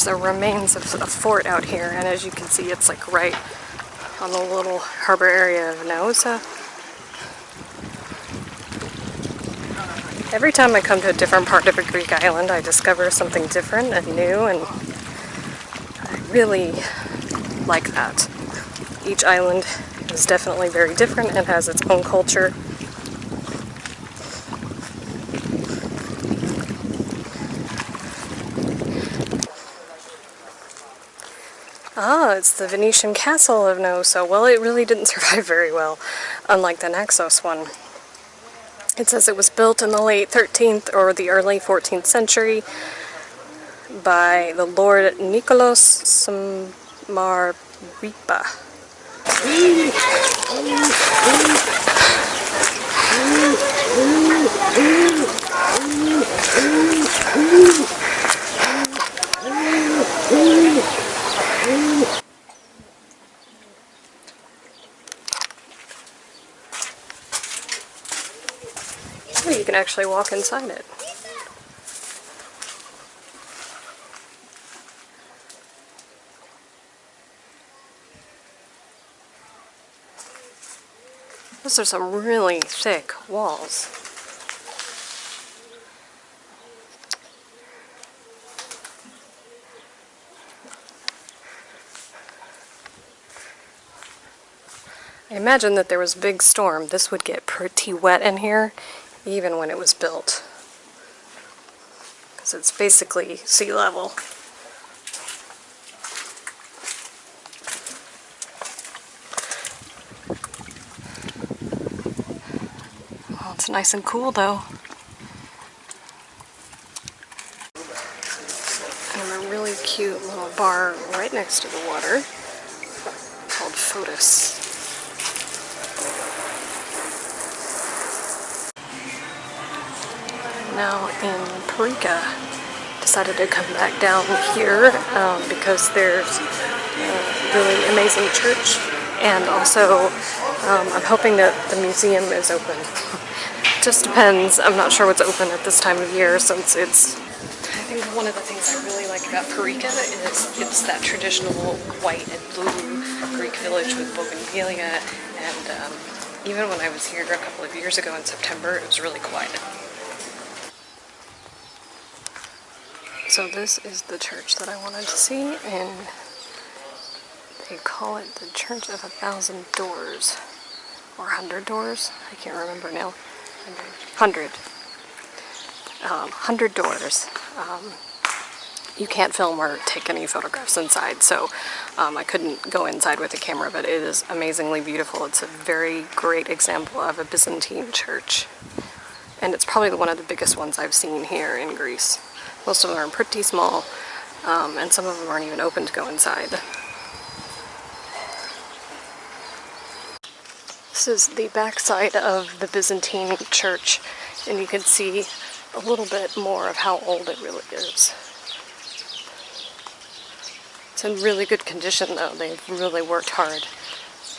the remains of a fort out here, and as you can see, it's like right on the little harbor area of Naxos. Every time I come to a different part of a Greek island, I discover something different and new, and I really like that. Each island is definitely very different and has its own culture. Ah, it's the Venetian castle of Naxos. Well, it really didn't survive very well, unlike the Naxos one. It says it was built in the late 13th or the early 14th century by the Lord Nicholas Samarripa. Oh, you can actually walk inside it. Those are some really thick walls. I imagine that there was a big storm. This would get pretty wet in here, even when it was built, because it's basically sea level. Well, it's nice and cool though. And a really cute little bar right next to the water called Paros. Now in Parika, decided to come back down here because there's a really amazing church, and also I'm hoping that the museum is open. Just depends. I'm not sure what's open at this time of year since it's... I think one of the things I really like about Parika is it's that traditional white and blue Greek village with bougainvillea, and even when I was here a couple of years ago in September, it was really quiet. So this is the church that I wanted to see, and they call it the Church of 1,000 Doors, or 100 doors, I can't remember now. 100 doors. You can't film or take any photographs inside, so I couldn't go inside with a camera, but it is amazingly beautiful. It's a very great example of a Byzantine church, and it's probably one of the biggest ones I've seen here in Greece. Most of them are pretty small, and some of them aren't even open to go inside. This is the backside of the Byzantine Church, and you can see a little bit more of how old it really is. It's in really good condition though. They've really worked hard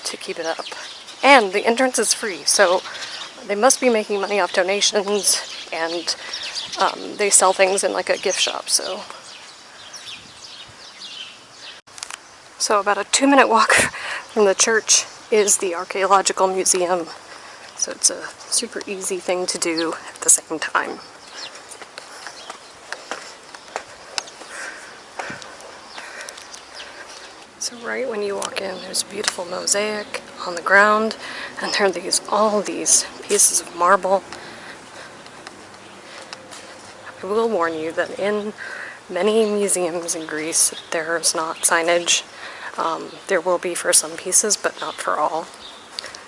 to keep it up. And the entrance is free, so they must be making money off donations, and they sell things in like a gift shop, so about a 2-minute walk from the church is the Archaeological Museum, so it's a super easy thing to do at the same time. So right when you walk in, there's a beautiful mosaic on the ground, and there are all these pieces of marble. I will warn you that in many museums in Greece, there's not signage. There will be for some pieces, but not for all.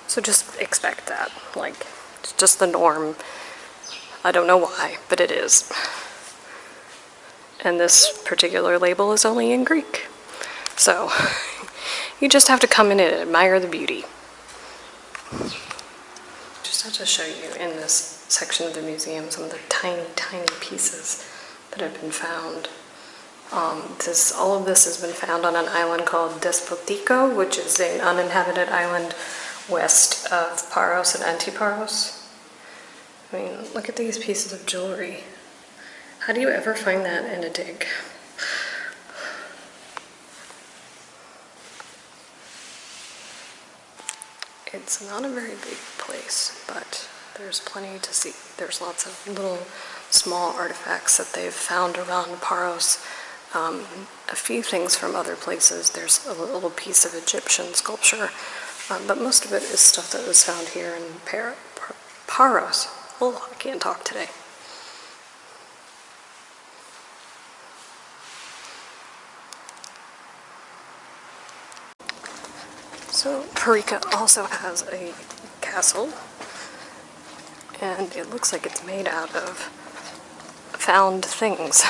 So just expect that. Like, it's just the norm. I don't know why, but it is. And this particular label is only in Greek. So you just have to come in and admire the beauty. Just have to show you in this section of the museum some of the tiny, tiny pieces that have been found. All of this has been found on an island called Despotiko, which is an uninhabited island west of Paros and Antiparos. I mean, look at these pieces of jewelry. How do you ever find that in a dig? It's not a very big place, but there's plenty to see. There's lots of little small artifacts that they've found around Paros. A few things from other places. There's a little piece of Egyptian sculpture, but most of it is stuff that was found here in Paros. Oh, I can't talk today. So Parika also has a castle, and it looks like it's made out of found things.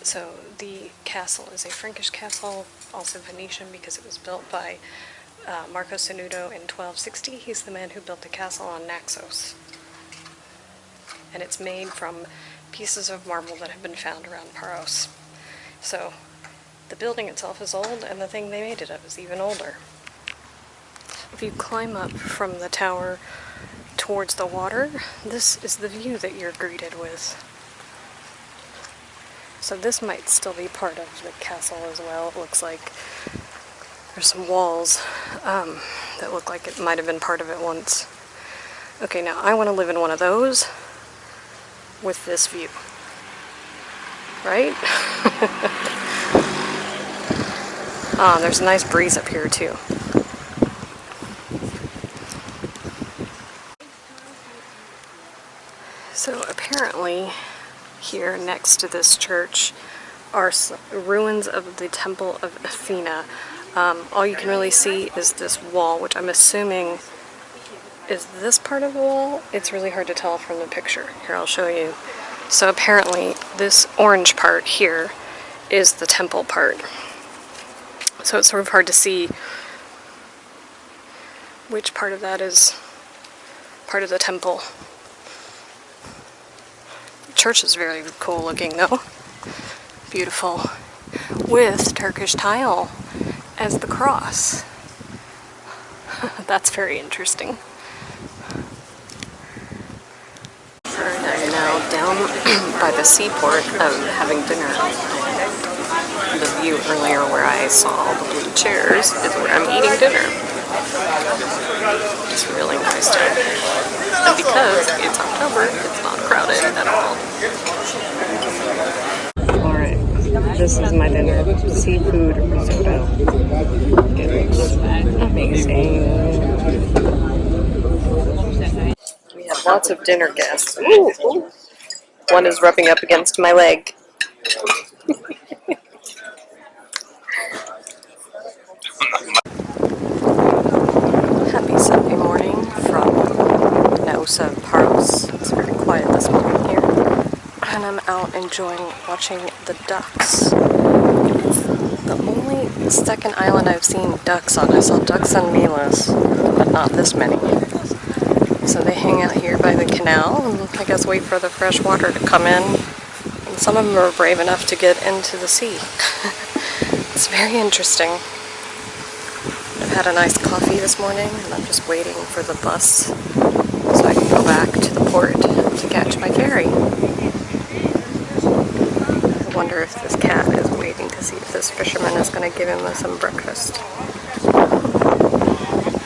So the castle is a Frankish castle, also Venetian because it was built by Marco Sanudo in 1260. He's the man who built the castle on Naxos. And it's made from pieces of marble that have been found around Paros. So the building itself is old, and the thing they made it of is even older. If you climb up from the tower towards the water, this is the view that you're greeted with. So this might still be part of the castle as well. It looks like there's some walls that look like it might have been part of it once. Okay, now I want to live in one of those with this view. Right? There's a nice breeze up here too. So apparently here next to this church are ruins of the Temple of Athena. All you can really see is this wall, which I'm assuming is this part of the wall. It's really hard to tell from the picture. Here, I'll show you. So apparently this orange part here is the temple part. So it's sort of hard to see which part of that is part of the temple. The church is very cool looking though. Beautiful. With Turkish tile as the cross. That's very interesting. I'm now down by the seaport having dinner. The view earlier where I saw all the blue chairs is where I'm eating dinner. It's really nice time. And because it's October, it's not crowded at all. Alright, this is my dinner. Seafood risotto. It's amazing. We have lots of dinner guests. Ooh, ooh. One is rubbing up against my leg. Happy Sunday morning from Naxos, Paros. It's very quiet this morning here. And I'm out enjoying watching the ducks. It's the only second island I've seen ducks on. I saw ducks on Milos, but not this many. So they hang out here by the canal and I guess wait for the fresh water to come in. And some of them are brave enough to get into the sea. It's very interesting. I've had a nice coffee this morning and I'm just waiting for the bus so I can go back to the port to catch my ferry. I wonder if this cat is waiting to see if this fisherman is going to give him some breakfast.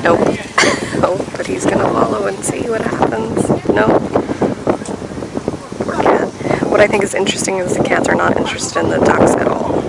Nope. Oh, but he's going to follow and see what happens. No. Poor cat. What I think is interesting is the cats are not interested in the ducks at all.